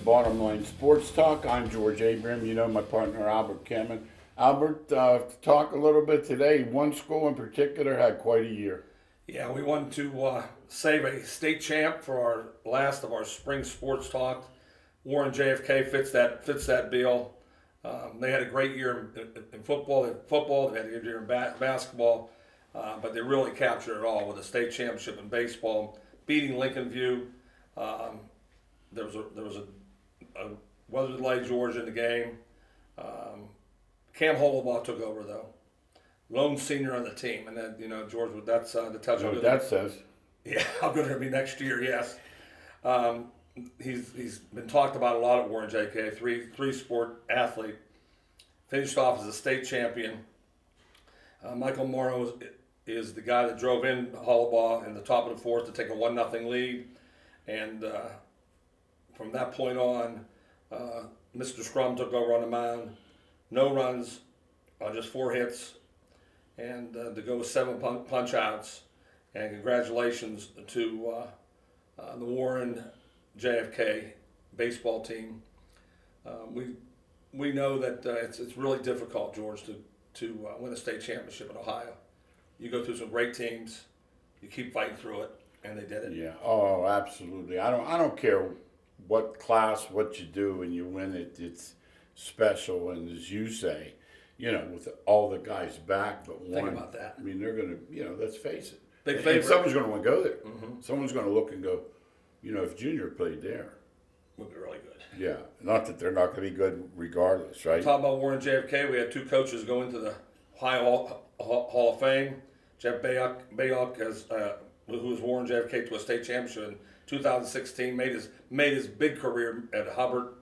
Bottom Line Sports Talk. I'm George Abram. You know my partner Albert Cameron. Albert, talk a little bit today. One school in particular had quite a year. Yeah, we wanted to save a state champ for our last of our spring sports talk. Warren JFK fits that bill. They had a great year in football. They had a good year in basketball, but they really captured it all with a state championship in baseball, beating Lincoln View. There was a weather delay, George, in the game. Cam Holobaugh took over though, lone senior on the team, and then George, that's the touch. What that says. Yeah, how good it'll be next year. Yes, he's been talked about a lot at Warren JK. Three sport athlete, finished off as a state champion. Michael Morrow is the guy that drove in Holobaugh in the top of the fourth to take a 1-0 lead, and from that point on, Mr. Scrum took over on the mound. No runs, just 4 hits, and to go with 7 punch outs. And congratulations to the Warren JFK baseball team. We know that it's really difficult, George, to win a state championship in Ohio. You go through some great teams, you keep fighting through it, and they did it. Yeah. Oh, absolutely. I don't care what class, what you do, and you win it. It's special, and as you say, with all the guys back but one. Think about that. I mean, they're going to, let's face it. Big And favorite. someone's going to want to go there. Mm-hmm. Someone's going to look and go, if Junior played there. Would be really good. Yeah. Not that they're not going to be good regardless, right? Talking about Warren JFK, we had 2 coaches go into the Ohio Hall of Fame. Jeff Bayok who was Warren JFK to a state championship in 2016, made his big career at Hubbard.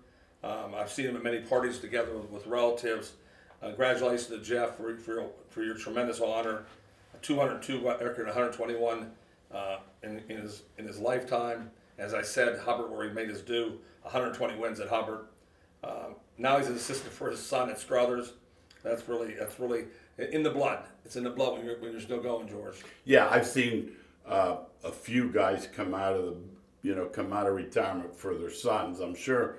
I've seen him at many parties together with relatives. Congratulations to Jeff for your tremendous honor. 202 record, 121 in his lifetime. As I said, Hubbard, where he made his due, 120 wins at Hubbard. Now he's an assistant for his son at Struthers. That's really in the blood. It's in the blood when you're still going, George. Yeah, I've seen a few guys come out of retirement for their sons. I'm sure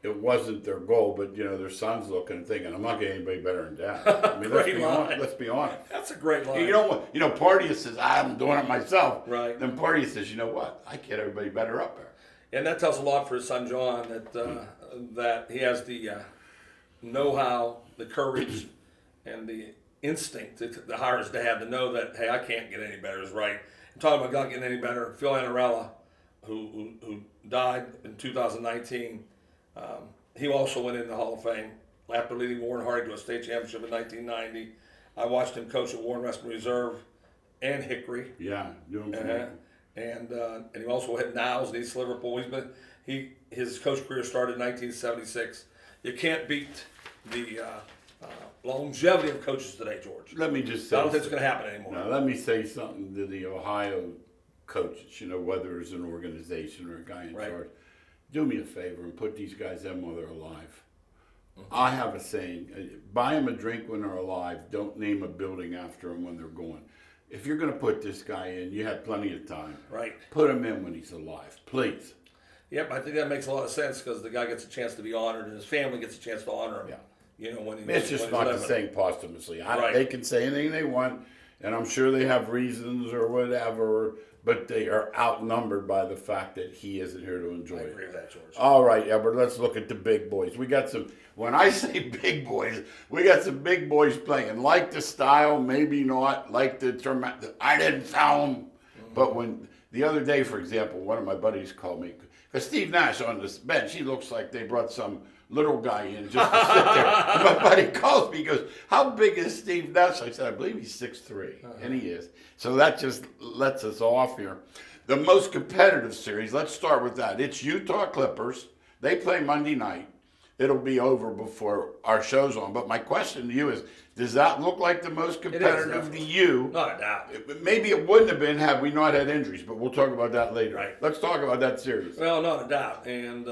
it wasn't their goal, but their sons looking and thinking, I'm not getting anybody better than Dad. I mean, let's be honest. That's a great line. You know what? Partia says, I'm doing it myself. Right. Then Partia says, you know what? I get everybody better up there. And that tells a lot for his son John that he has the know-how, the courage, and the instinct to hire his dad to know that, hey, I can't get any better is right. And talking about not getting any better, Phil Annarella, who died in 2019, he also went into the Hall of Fame after leading Warren Hardy to a state championship in 1990. I watched him coach at Warren Western Reserve and Hickory. Yeah, doing and he also hit Niles and East Liverpool. His coach career started in 1976. You can't beat the longevity of coaches today, George. Let me just say, I don't think it's going to happen anymore. Now, let me say something to the Ohio coaches, whether it's an organization or a guy in charge. Do me a favor and put these guys in while they're alive. Mm-hmm. I have a saying, buy them a drink when they're alive. Don't name a building after them when they're gone. If you're going to put this guy in, you had plenty of time. Right. Put him in when he's alive, please. Yep, I think that makes a lot of sense because the guy gets a chance to be honored and his family gets a chance to honor him. Yeah. It's just not the saying posthumously. Right. They can say anything they want, and I'm sure they have reasons or whatever, but they are outnumbered by the fact that he isn't here to enjoy it. I agree with that, George. All right, Albert, let's look at the big boys. We got some, when I say big boys, we got some big boys playing. Like the style, maybe not. Like the I didn't foul him. Mm-hmm. But when, the other day, for example, one of my buddies called me, because Steve Nash on this bench, he looks like they brought some little guy in just to sit there. And my buddy calls me, he goes, how big is Steve Nash? I said, I believe he's 6'3", and he is. So that just lets us off here. The most competitive series, let's start with that. It's Utah Clippers. They play Monday night. It'll be over before our show's on. But my question to you is, does that look like the most competitive to you? Not a doubt. Maybe it wouldn't have been had we not had injuries, but we'll talk about that later. Right. Let's talk about that series. Well, not a doubt. And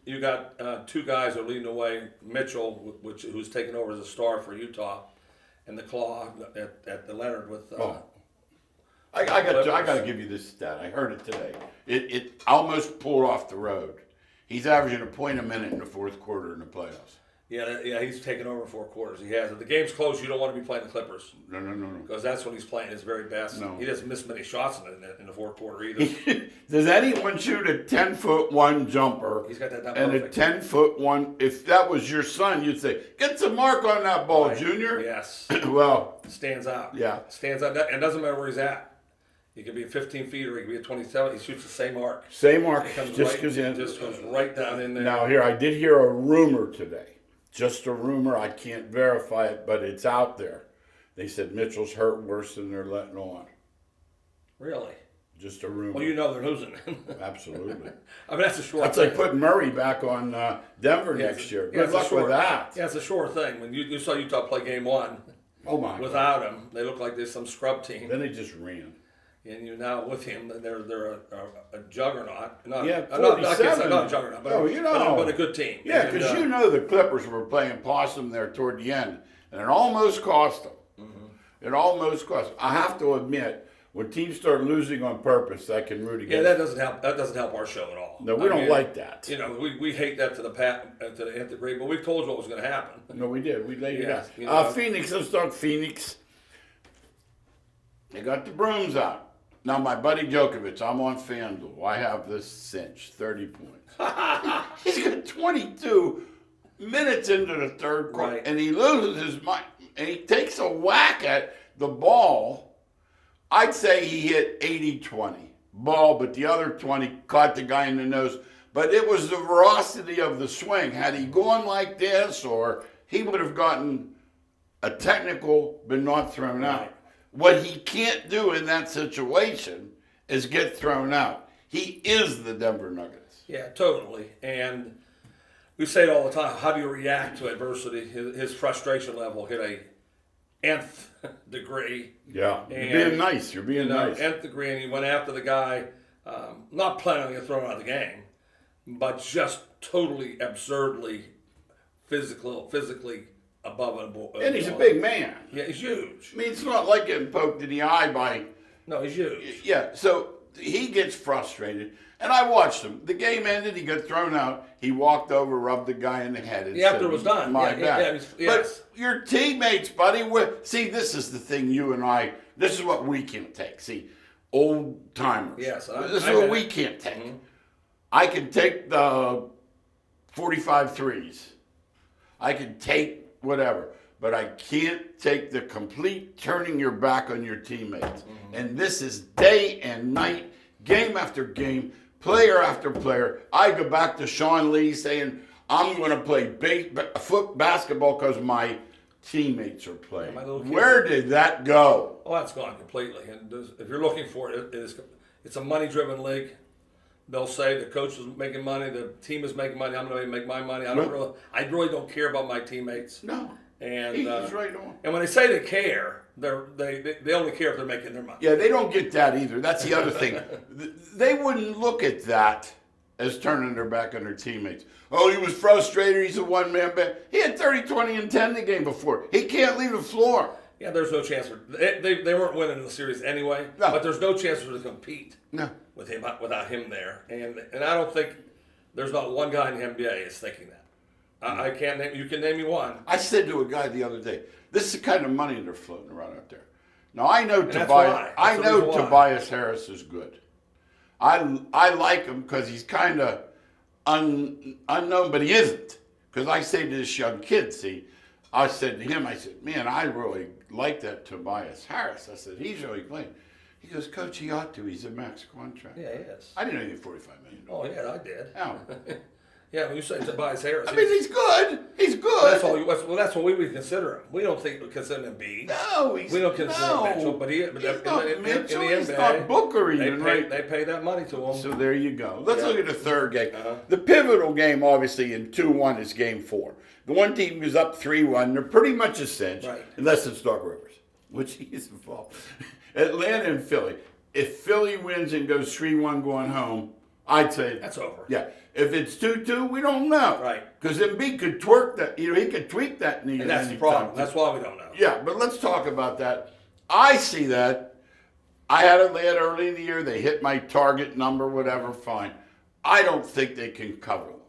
you got 2 guys who are leading the way. Mitchell, who's taken over as a star for Utah, and the Claw at the Leonard with. I got to give you this stat. I heard it today. It almost pulled off the road. He's averaging a point a minute in the fourth quarter in the playoffs. Yeah, he's taken over 4 quarters. He has. If the game's close, you don't want to be playing the Clippers. No. Because that's when he's playing his very best. No. He doesn't miss many shots in the fourth quarter either. Does anyone shoot a 10-foot-1 jumper? He's got that down and perfect. a 10-foot-1. If that was your son, you'd say, "Get some mark on that ball, Right. Junior." Yes. Well, Stands out. Yeah. Stands out. And it doesn't matter where he's at. He could be at 15 feet or he could be at 27. He shoots the same arc. same mark. It comes Just right, because it just goes right down in there. Now here, I did hear a rumor today. Just a rumor. I can't verify it, but it's out there. They said Mitchell's hurt worse than they're letting on. Really? Just a rumor. Well, you know they're losing. Absolutely. I mean, that's a short That's thing. like putting Murray back on Denver next year. Good it's a luck with that. Yeah, it's a sure thing. When you saw Utah play game 1 Oh my God. without him, they look like they're some scrub team. Then they just ran. And you now with him, they're a juggernaut. Not, Yeah, not, I can't say 47. not a juggernaut, but, Oh, you know. but a good team. Yeah, And, because you know the Clippers were playing possum there toward the end, and it almost cost them. Mm-hmm. It almost cost them. I have to admit, when teams start losing on purpose, I can root yeah, against. that doesn't help. That doesn't help our show at all. No, we don't like that. You know, we hate that to the nth degree, but we told you what was going to happen. No, we did. We laid it Yes, out. you know. Phoenix, let's talk Phoenix. They got the brooms out. Now, my buddy Djokovic, I'm on FanDuel. I have this cinch, 30 points. He's got 22 minutes into the third quarter, Right. and he loses his mind. And he takes a whack at the ball. I'd say he hit 80-20 ball, but the other 20 caught the guy in the nose. But it was the veracity of the swing. Had he gone like this, or he would have gotten a technical, but not thrown out. What he can't do in that situation is get thrown out. He is the Denver Nuggets. Yeah, totally. And we say it all the time. How do you react to adversity? His frustration level hit a nth degree. Yeah, And, you're being nice. You're being nice. Nth degree, and he went after the guy, not planning on getting thrown out of the game, but just totally absurdly physically above and below. And he's a big man. Yeah, he's huge. I mean, it's not like getting poked in the eye by. No, he's huge. Yeah, so he gets frustrated. And I watched him. The game ended. He got thrown out. He walked over, rubbed the guy in the head. And Yeah, after said, it was done. My Yeah, bad. yes. But your teammates, buddy, see, this is the thing you and I, this is what we can't take. See, old timers. Yes, This is what we can't take. Mm-hmm. I can take the 45 threes. I can take whatever. But I can't take the complete turning your back on your teammates. Mm-hmm. And this is day and night, game after game, player after player. I go back to Sean Lee saying, I'm going to play basketball because my teammates are playing. my little kids. Where did that go? Oh, that's gone completely. And if you're looking for it, it's a money-driven league. They'll say the coach is making money, the team is making money. I'm going to make my money. I really don't care about my teammates. No. And He's right on. And when they say they care, they only care if they're making their money. Yeah, they don't get that either. That's the other thing. They wouldn't look at that as turning their back on their teammates. Oh, he was frustrated. He's a one-man band. He had 30, 20, and 10 the game before. He can't leave the floor. Yeah, there's no chance for they weren't winning the series anyway. No. But there's no chance for them to compete No. with him without him there. And I don't think there's not one guy in the NBA is thinking that. I can't name. You can name me one. I said to a guy the other day, this is the kind of money they're floating around out there. Now, I know that's why. I That's the know reason why. Tobias Harris is good. I like him because he's kind of unknown, but he isn't. Because I say to this young kid, I said to him, I said, man, I really like that Tobias Harris. I said, he's really playing. He goes, Coach, he ought to. He's a max contract. Yeah, he is. I didn't know he had $45 million. Oh yeah, I did. How? Yeah, when you say Tobias Harris, I mean, he's good. He's good. that's what we would consider him. We don't think we consider him Embiid. No, We don't consider him Mitchell, but he's not in Mitchell. the He's NBA, not Booker even, right? They pay that money to him. So there you go. Let's Yeah. look at the third game. Uh-huh. The pivotal game, obviously, in 2-1 is game 4. The one team goes up 3-1. They're pretty much a cinch, Right. unless it's Doc Rivers, which he's involved. Atlanta and Philly. If Philly wins and goes 3-1 going home, I'd say That's over. Yeah. If it's 2-2, we don't know. Right. Because Embiid could twerk that. He could tweak that knee. And that's the any problem. time. That's why we don't know. Yeah, but let's talk about that. I see that. I had Atlanta early in the year. They hit my target number, whatever, fine. I don't think they can cover them.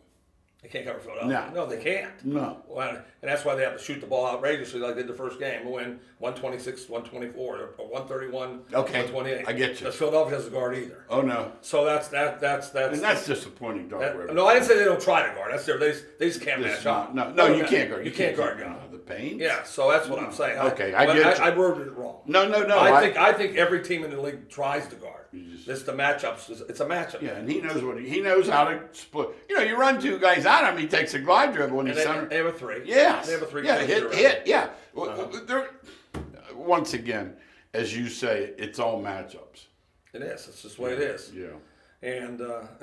They can't cover Philadelphia. No, they can't. No. Well, and that's why they have to shoot the ball outrageously like they did the first game and win 126, 124, or 131, Okay, 128. I get you. Because Philadelphia doesn't guard either. Oh no. So that's And that's disappointing, Dog River. no, I didn't say they don't try to guard. That's they just can't This match is up. no, you can't guard. You can't guard. The pain. Yeah, so that's what I'm saying. Okay, I get you. I worded it wrong. No. I think every team in the league tries to guard. It's the matchups. It's a matchup. Yeah, and he knows how to split. You run two guys at him, he takes a glide dribble when he's center. They have a three. Yes. They have a three. Yeah, hit. Yeah. Once again, as you say, it's all matchups. It is. It's just the way it is. Yeah. And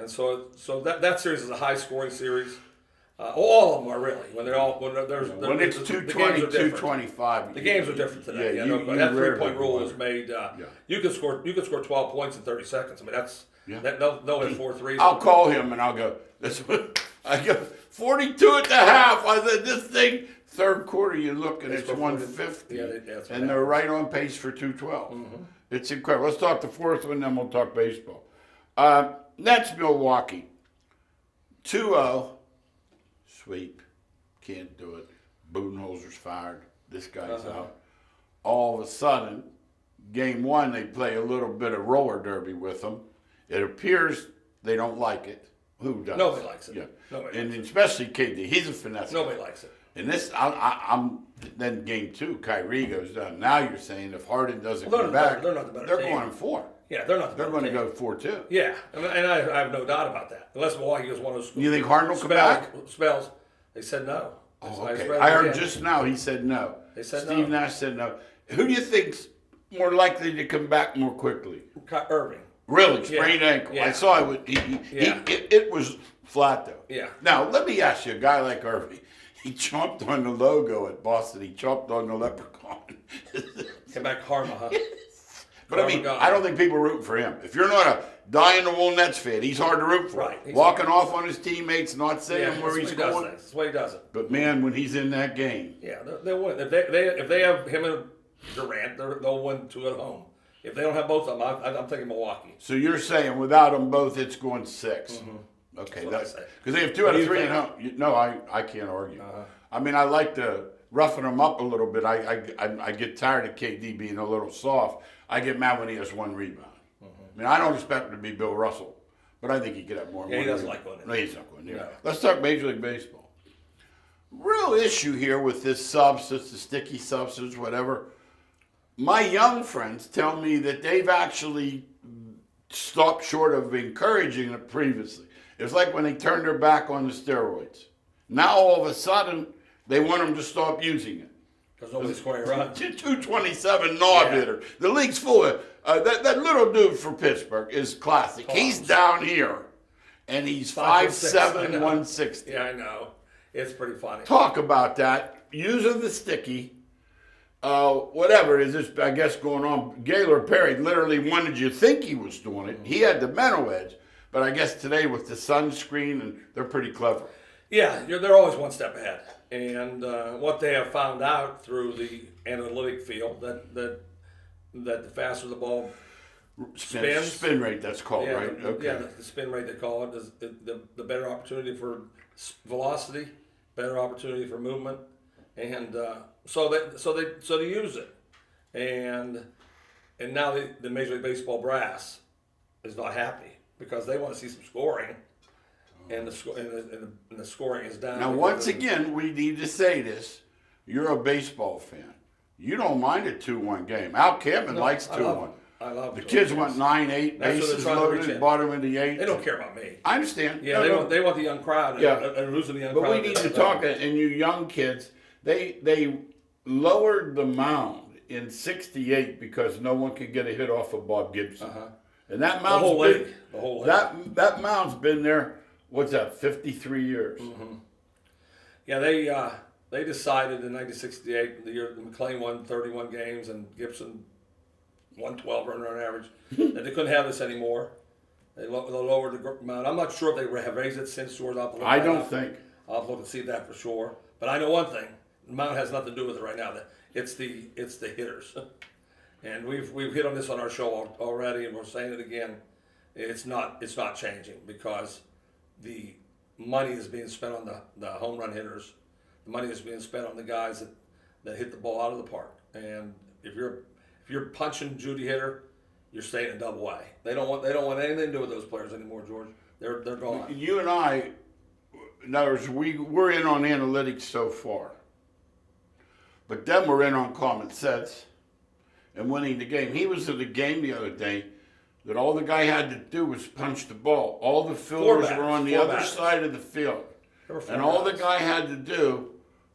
so that series is a high scoring series. All of them are really when It's 220, 225. The games are different today. Yeah, that 3-point rule was was made. You could score 12 points in 30 seconds. I mean they'll hit 4 threes. I'll call him and I'll go. I go 42 at the half. I said this thing. Third quarter, you look and it's 150, and they're right on pace for 212. Mm-hmm. It's incredible. Let's talk the fourth one, then we'll talk baseball. Nets Milwaukee 2-0. Sweep. Can't do it. Budenholzer's fired. This guy's out. All of a sudden, game one, they play a little bit of roller derby with them. It appears they don't like it. Who does? Nobody likes it. Yeah. Nobody And likes especially KD. He's a finesse. Nobody likes it. And this, I'm then game two, Kyrie goes down. Now you're saying if Harden doesn't come back, they're not the better they're team. going 4. Yeah, they're not the They're better going to team. go 4-2. Yeah, and I have no doubt about that. Unless Milwaukee is one of those. You think Harden will come back? Spells. They said no. Oh, okay. I heard just now he said no. They said Steve no. Nash said no. Who do you think's more likely to come back more quickly? Irving. Really, sprained ankle. Yeah. I saw it. It was flat though. Yeah. Now let me ask you, a guy like Irving, he chomped on the logo at Boston. He chomped on the leprechaun. Came back karma, huh? But I mean, I don't think people are rooting for him. If you're not a die-in-the-wool Nets fan, he's hard to root for. Right. Walking off on his teammates, not saying where he's going. That's the way he does it. But man, when he's in that game. Yeah, they'll win. If they have him and Durant, they'll win 2 at home. If they don't have both of them, I'm taking Milwaukee. So you're saying without them both, it's going 6. Mm-hmm. Okay, that's because they have 2 out of 3 at home. No, I can't argue. I mean, I like to roughen them up a little bit. I get tired of KD being a little soft. I get mad when he has 1 rebound. Mm-hmm. I mean, I don't expect him to be Bill Russell, but I think he could have more. Yeah, he doesn't like going in. No, he's not going there. No. Let's talk Major League Baseball. Real issue here with this substance, the sticky substance, whatever. My young friends tell me that they've actually stopped short of encouraging it previously. It's like when they turned their back on the steroids. Now all of a sudden, they want them to stop using it. Because nobody's scoring runs. 227 knob hitter. The league's full of that little dude for Pittsburgh is classic. He's down here, and he's 5'7", 160. Yeah, I know. It's pretty funny. Talk about that. Using the sticky. Whatever is this, I guess, going on. Gaylor Perry literally wanted you to think he was doing it. He had the mental edge, but I guess today with the sunscreen, and they're pretty clever. Yeah, they're always one step ahead. And what they have found out through the analytic field that the faster the ball spins, spin rate, that's called, right? Okay. Yeah, the spin rate they call it is the better opportunity for velocity, better opportunity for movement, and so they use it, and now the Major League Baseball brass is not happy because they want to see some scoring. And the scoring is down. Now, once again, we need to say this. You're a baseball fan. You don't mind a 2-1 game. Al Campbell likes 2-1. I love the kids went 9-8, bases loaded, bottom of the 8th. They don't care about me. I understand. Yeah, they want the young crowd. And losing the young crowd. But we need to talk, and you young kids, they lowered the mound in 68 because no one could get a hit off of Bob Gibson. And that mound's the whole league. That mound's been there. What's that? 53 years. Mm-hmm. Yeah, they decided in 1968, the year McLean won 31 games and Gibson 112 run average, that they couldn't have this anymore. They lowered the amount. I'm not sure if they have raised it since George. I don't think. I'll have to look and see that for sure. But I know one thing: the amount has nothing to do with it right now. It's the hitters, and we've hit on this on our show already, and we're saying it again. It's not changing because the money is being spent on the home run hitters. The money is being spent on the guys that hit the ball out of the park. And if you're punching Judy hitter, you're staying in Double A. They don't want anything to do with those players anymore, George. They're gone. You and I, in other words, we're in on analytics so far, but then we're in on common sense and winning the game. He was at a game the other day that all the guy had to do was punch the ball. All the fielders were on the other side of the field, and all the guy had to do.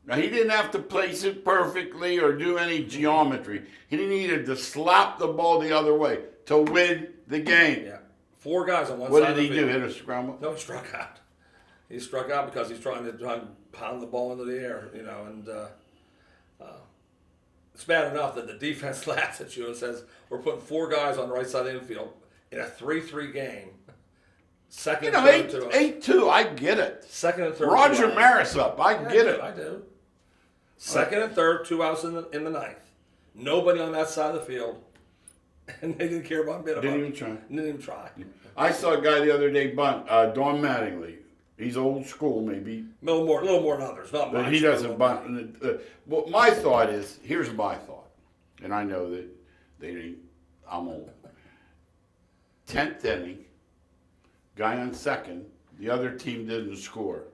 Now, he didn't have to place it perfectly or do any geometry. He needed to slap the ball the other way to win the game. Yeah. 4 guys on one What side of the did he do, field. hit a scramble? No, he struck out. He struck out because he's trying to pound the ball into the air, and it's bad enough that the defense laughs at you and says, we're putting 4 guys on the right side of the infield in a 3-3 game. Second and third 8-2, I get it. Second and third. Roger Maris up, I get it. I do. Second and third, 2 outs in the ninth. Nobody on that side of the field, and they didn't care about Didn't even try. Didn't even try. I saw a guy the other day bunt, Don Mattingly. He's old school, maybe, A little more than others, not much. but he doesn't bunt. Well, my thought is, here's my thought, and I know that I'm old. 10th inning, guy on second, the other team didn't score.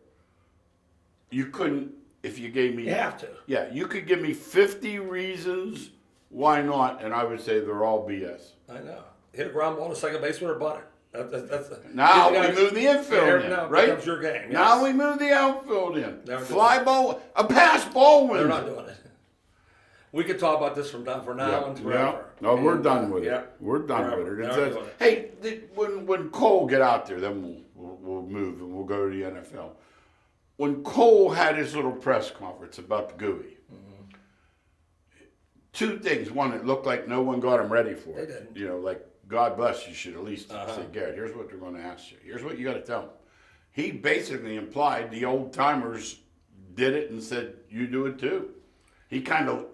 You couldn't, if you gave me. You have to. Yeah, you could give me 50 reasons why not, and I would say they're all BS. I know. Hit a ground ball to second baseman or bunt it. That's Now we move the infield in, now right? Becomes your game. Yes. Now we move the outfield in. Never do Fly ball, a pass ball wins. They're not doing it. We could talk about this from now and forever. Yeah. No, we're done with it. Yeah. We're done Forever. with it. It Never says, doing it. hey, when Cole get out there, then we'll move and we'll go to the NFL. When Cole had his little press conference about the GUI, 2 things. One, it looked like no one got him ready for it. They didn't. You know, like, God bless you should at least say, Garrett, here's what they're going to ask you. Here's what you got to tell them. He basically implied the old timers did it and said, you do it too. He kind of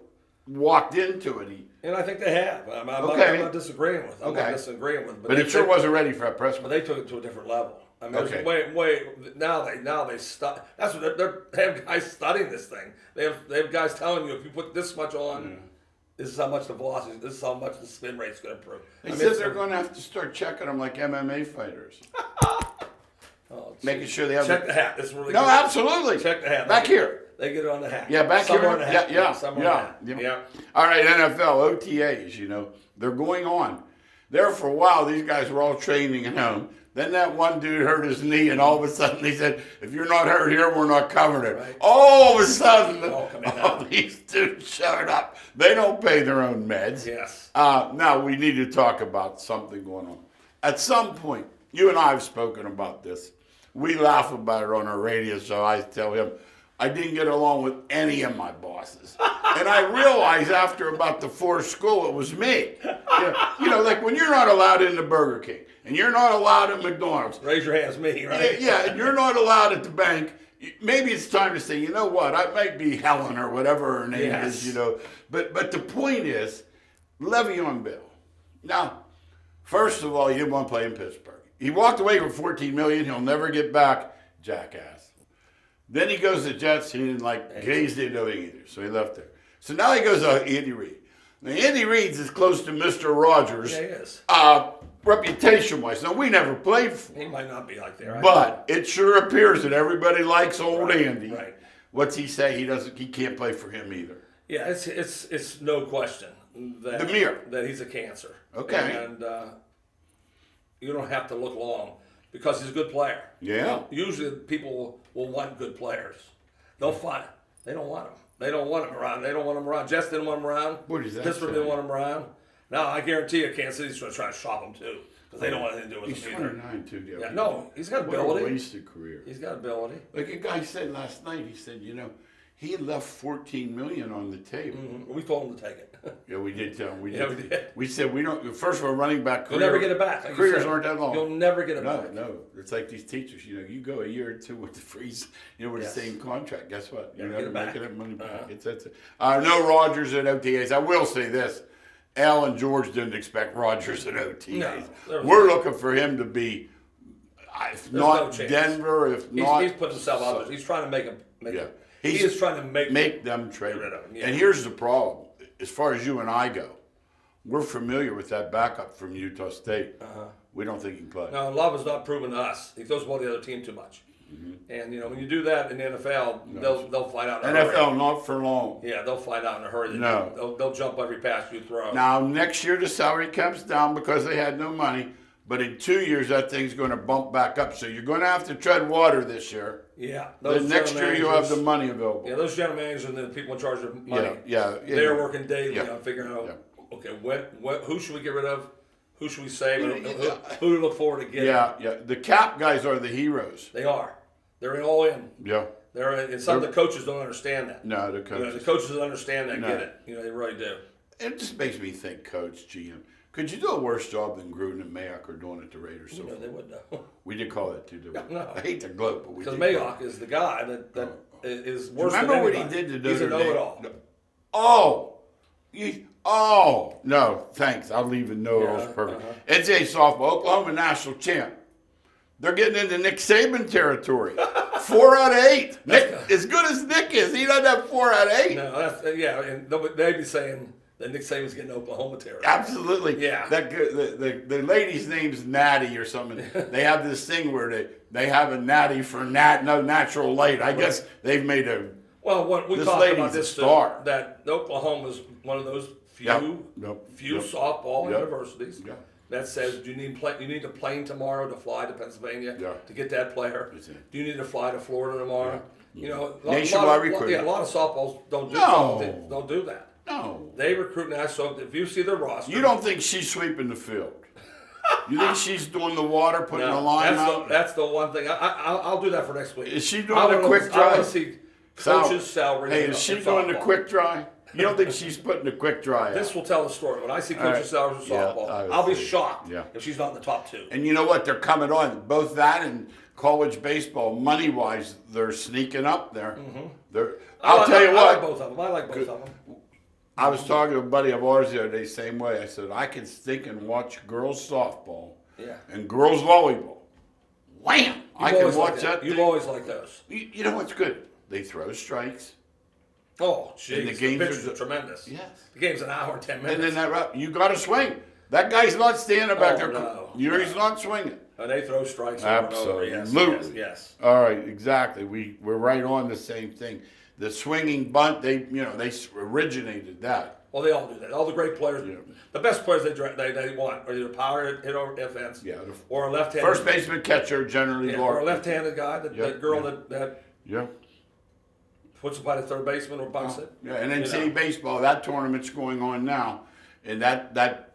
walked into it. And I think they have. I'm not disagreeing with. But he sure wasn't ready for that press But conference. they took it to a different level. I mean, Okay. now they stop. That's what they have guys studying this thing. They have guys telling you if you put this much on, this is how much the velocity, this is how much the spin rate's going to improve. They said they're going to have to start checking them like MMA fighters. Making sure they have check the hat. It's really No, good. absolutely. Check the hat. Back here. They get it on the hat. Yeah, back Somewhere here. on the hat. Yeah. Somewhere on the hat. Yeah. All right, NFL, OTAs, they're going on. There for a while, these guys were all training at home. Then that one dude hurt his knee, and all of a sudden he said, if you're not hurt here, we're not covering it. Right. All of a sudden, all these dudes showed up. They don't pay their own meds. Yes. Now, we need to talk about something going on. At some point, you and I have spoken about this. We laugh about it on our radio show. I tell him, I didn't get along with any of my bosses. And I realized after about the 4th school, it was me. Like when you're not allowed into Burger King, and you're not allowed at McDonald's. Raise your hands, me, right? Yeah, and you're not allowed at the bank. Maybe it's time to say, you know what, I might be Helen or whatever her name is, But the point is, Le'Veon Bell. Now, first of all, he didn't want to play in Pittsburgh. He walked away for $14 million. He'll never get back. Jackass. Then he goes to Jets. He didn't like Gaze didn't know either, so he left there. So now he goes to Andy Reid. Now, Andy Reid's as close to Mr. Rogers. Yeah, he is. Reputation-wise. Now, we never played for him. He might not be like that, right? But it sure appears that everybody likes old Andy. Right. What's he say? He can't play for him either. Yeah, it's no question that he's a cancer. Okay. And you don't have to look long because he's a good player. Yeah. Usually people will want good players. They'll find they don't want him. They don't want him around. They don't want him around. Jets didn't want him around. What is that Pittsburgh say? didn't want him around. Now I guarantee you, Kansas City's going to try to shop him too because they don't want anything to do with He's him either. 29 too. Yeah, no, he's got What ability. a wasted career. He's got ability. Like a guy said last night, he said, he left $14 million on the table. We told him to take it. Yeah, we did tell him. We Yeah, did. we did. We said we don't. First of all, running back You'll career, never get it back. Like you careers said. aren't that long. You'll never get it back. No. It's like these teachers. You go a year or two with the freeze. With Yes. the same contract. Guess what? You're Never never get it making back. that money back. It's no Rodgers at OTAs. I will say this: Al and George didn't expect Rodgers at OTAs. No, We're looking for him to be. If There's not no chance. Denver, if not, He's putting himself out there. He's trying to make him. yeah, He is trying to make them trade. get rid of him. Yeah. And here's the problem: as far as you and I go, we're familiar with that backup from Utah State. We don't think he can play. No, Love has not proven to us. He throws the ball to the other team too much. And when you do that in the NFL, they'll find out. In a hurry. NFL not for long. Yeah, they'll find out in a hurry. No. They'll jump every pass you throw. Now next year the salary cap's down because they had no money. But in 2 years, that thing's going to bump back up. So you're going to have to tread water this year. Yeah. Then next year you'll have the money available. Yeah, those general managers and the people in charge of money. Yeah. They're working daily Yeah. on figuring out, Yeah. okay, who should we get rid of? Who should we save? Who to look forward to getting? Yeah. The cap guys are the heroes. They are. They're all in. Yeah. And some of the coaches don't understand that. No, the coaches. The coaches that understand that No. get it. They really do. It just makes me think, Coach, GM, could you do a worse job than Gruden and Mayock are doing at the Raiders? So They would know. we did call that too, didn't we? No. I hate to gloat, but we Because did. Mayock is the guy that is worse Remember than what anybody. he did to He's a Notre Dame? know-it-all. No, thanks. I'll leave it. No, it was perfect. NCAA softball, Oklahoma national champ. They're getting into Nick Saban territory. 4 out of 8. Nick, as good as Nick is, he doesn't have 4 out of 8. No, and they'd be saying that Nick Saban's getting Oklahoma territory. Absolutely. Yeah. The lady's name's Natty or something. They have this thing where they have a natty for no natural light. I guess they've made a. Well, we This talked lady's about a this star. that Oklahoma's one of those few Yep. softball Yep. universities Yep. that says you need a plane tomorrow to fly to Pennsylvania to get that player. That's it. Do you need to fly to Florida tomorrow? Nationwide recruiting. A lot of softballs don't do that. No. They recruit now. So if you see their roster, You don't think she's sweeping the field? You think she's doing the water, putting the line out? That's the one thing. I'll do that for next week. Is she doing the quick dry? I want to see coaches' salary. Hey, is she doing the quick dry? You don't think she's putting the quick dry out? This will tell the story. When I see coaches' salaries in softball, I'll be shocked if she's not in the top 2. And you know what? They're coming on. Both that and college baseball, money-wise, they're sneaking up there. I'll tell you what. I like both of them. I like both of them. I was talking to a buddy of ours the other day, same way. I said, I can think and watch girls softball and girls volleyball. Wham! I can watch that. You've always liked those. You know what's good? They throw strikes. Oh, jeez. And the games pitches are are tremendous. Yes. The game's an hour and 10 minutes. And then you got to swing. That guy's not standing back there. No. He's not swinging. And they throw strikes over and over. Absolutely. Yes. All right, exactly. We're right on the same thing. The swinging bunt, they originated that. Well, they all do that. All the great players, the best players they want are either power hit over offense, or a left-handed first baseman, catcher, generally, or a left-handed guy. That girl that puts it by the third baseman or bunts it. Yeah, and then city baseball, that tournament's going on now, and that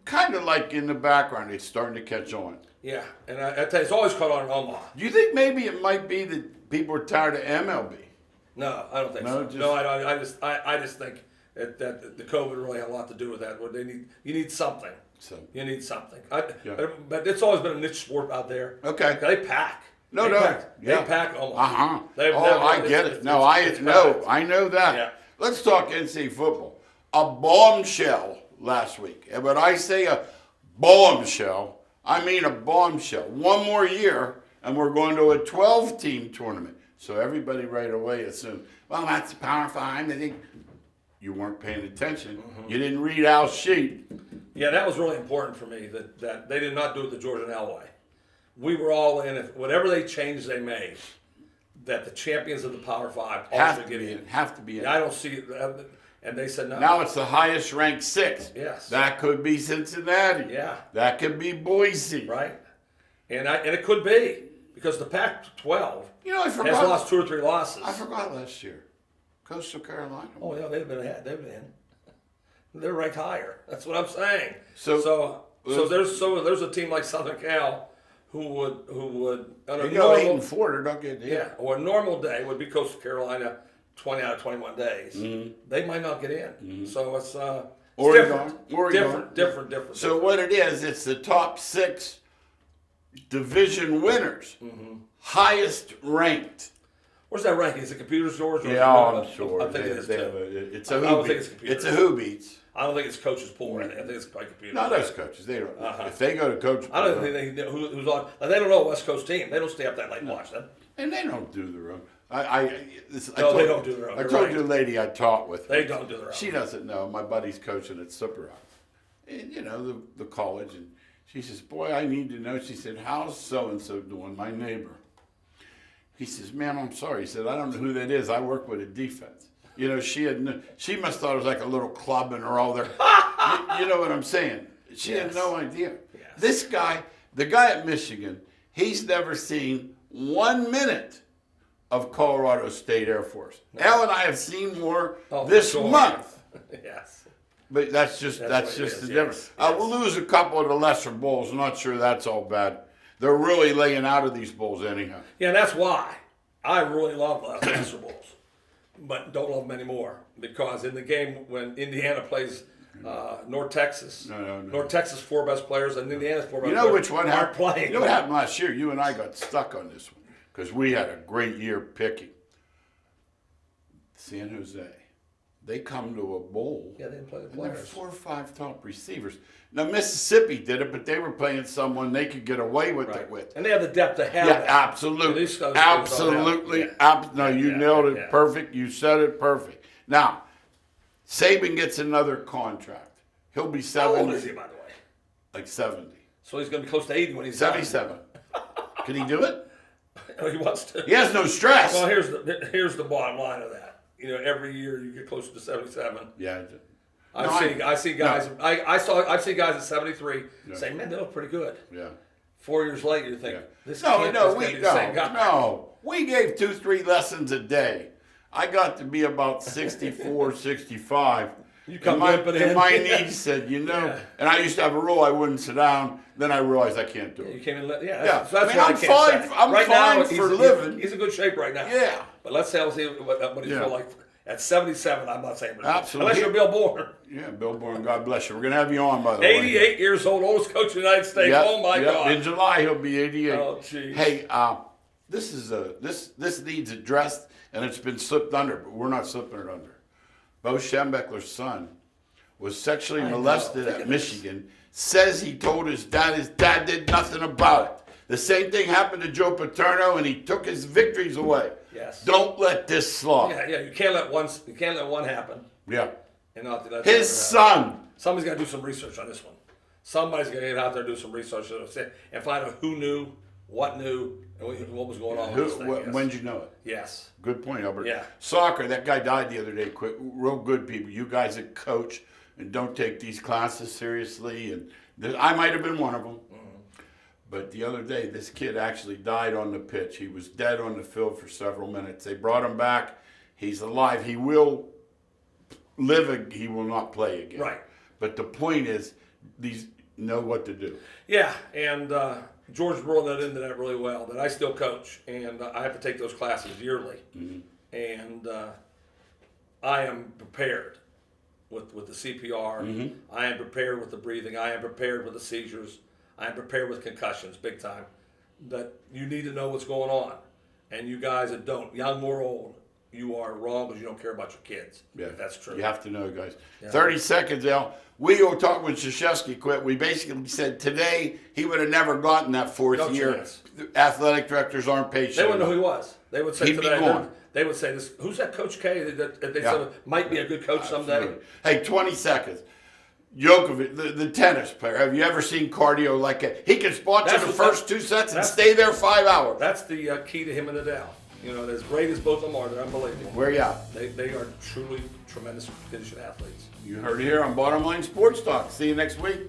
kind of like in the background, it's starting to catch on. Yeah, and I tell you, it's always caught on in Omaha. Do you think maybe it might be that people are tired of MLB? No, I don't think so. No, I just think that the COVID really had a lot to do with that. Where you need something. You need something. But it's always been a niche sport out there. Okay. They pack. They pack Omaha. I get it. I know that. Yeah. Let's talk NC football. A bombshell last week. And when I say a bombshell, I mean a bombshell. One more year, and we're going to a 12-team tournament. So everybody right away assumed, well, that's Power 5. They think you weren't paying attention. You didn't read Al's sheet. Yeah, that was really important for me that they did not do it the Georgia L way. We were all in it. Whatever they changed, they made. That the champions of the Power 5 also get in. Have to be in. Yeah, I don't see it. And they said no. Now it's the highest ranked 6. Yes. That could be Cincinnati. Yeah. That could be Boise. Right. And it could be because the Pac-12 I forgot. has lost 2 or 3 losses. I forgot last year. Coastal Carolina. Oh yeah, they've been ahead. They've been in. They're ranked higher. That's what I'm saying. So there's a team like Southern Cal who would on a you go 8-4, they're not getting in. Yeah, or a normal day would be Coastal Carolina 20 out of 21 days. They might not get in. So it's Oregon. different. So what it is, it's the top 6 division winners, highest ranked. Where's that ranking? Is it Computer Source? Or Yeah, is it I'm sure. I think it is too. It's a I who don't think beats. it's computer. It's a who beats. I don't think it's coach's pool. I think it's by computer. No, those coaches, they don't. If they go to coach, I don't think they know who's on. Like, they don't know a West Coast team. They don't stay up that late and watch them. and they don't do their own. They don't do their own. I You're told right. you the lady I taught with. They don't do their own. She doesn't know. My buddy's coaching at Super Rock, and the college, and she says, "Boy, I need to know." She said, "How's so and so doing?" My neighbor. He says, "Ma'am, I'm sorry." He said, "I don't know who that is. I work with a defense." She must thought it was like a little club and they're all there. You know what I'm saying? She had no idea. Yes. This guy, the guy at Michigan, he's never seen 1 minute of Colorado State Air Force. No. Al and I have seen more Oh, for this sure. month. Yes. But that's just what the it is, difference. yes. We'll lose a couple of the lesser bowls. I'm not sure that's all bad. They're really laying out of these bowls anyhow. Yeah, and that's why I really love Master Bowls, but don't love them anymore because in the game when Indiana plays North Texas, No. North Texas 4 best players and Indiana's 4 best You know players which one aren't happened? playing. You know what happened last year? You and I got stuck on this one because we had a great year picking. San Jose. They come to a bowl. Yeah, they didn't play the And they're players. 4 or 5 top receivers. Now Mississippi did it, but they were playing someone they could get away with it with. And they have the depth to have Yeah, it. absolutely. These guys don't have it. Absolutely. Yeah. No, you Yeah, nailed it yeah. perfect. You said it perfect. Now, Saban gets another contract. He'll be How 70. old is he, by the way? Like 70. So he's going to be close to 80 when he's done. 77. Can he do it? Oh, he wants to. He has no stress. Well, here's the bottom line of that. Every year you get closer to 77. Yeah. I see guys. I've seen guys at 73 say, "Man, they look pretty good." Yeah. 4 years later, you think this No, can't be the same guy. no. We gave 2-3 lessons a day. I got to be about 64, 65. You come and limping in. my niece said, Yeah. and I used to have a rule I wouldn't sit down. Then I realized I can't do You it. came in. Yeah, Yeah. that's I what mean, I I'm can't fine- say. I'm right fine now, for living. He's in good shape right now. Yeah. But let's see what he's Yeah. feel like at 77. I'm not saying Absolutely. unless you're Bill Bourne. Yeah, Bill Bourne, God bless you. We're going to have you on, by the way. 88 years old, oldest coach in the United States. Yep, Oh my yep. God. In July he'll be 88. Oh, jeez. Hey, this needs addressed, and it's been slipped under, but we're not slipping it under. Bo Schembechler's son was sexually molested Think at of this. Michigan. Says he told his dad did nothing about it. The same thing happened to Joe Paterno, and he took his victories away. Yes. Don't let this slide. Yeah. You can't let one happen Yeah. and not let His son. Somebody's got to do some research on this one. Somebody's got to get out there and do some research and find out who knew, what knew, and what was going on with this thing. Yes. When'd you know it? Yes. Good point, Albert. Yeah. Soccer, that guy died the other day. Quick, real good people. You guys that coach and don't take these classes seriously, and I might have been one of them. Mm-hmm. But the other day, this kid actually died on the pitch. He was dead on the field for several minutes. They brought him back. He's alive. He will live. He will not play again. Right. But the point is, these know what to do. Yeah, and George brought that into that really well. That I still coach, and I have to take those classes yearly, and I am prepared with the CPR. I am prepared with the breathing. I am prepared with the seizures. I am prepared with concussions, big time. That you need to know what's going on, and you guys that don't, young or old, you are wrong because you don't care about your kids. Yeah, If that's true. You have to know, guys. Yeah. 30 seconds, Al. We were talking when Krzyzewski quit. We basically said today he would have never gotten that fourth No year. chance. Athletic directors aren't patient. They wouldn't know who he was. They would say He'd be today. gone. They would say this. Who's that Coach K? That they Yeah. said might be a good coach someday. Absolutely. Hey, 20 seconds. Djokovic, the tennis player. Have you ever seen cardio like that? He can spot you That's the what- first 2 sets and that's- stay there 5 hours. That's the key to him and Nadal. As great as both of them are, they're unbelievable. Where you at? They are truly tremendous conditioned athletes. You heard it here on Bottom Line Sports Talk. See you next week.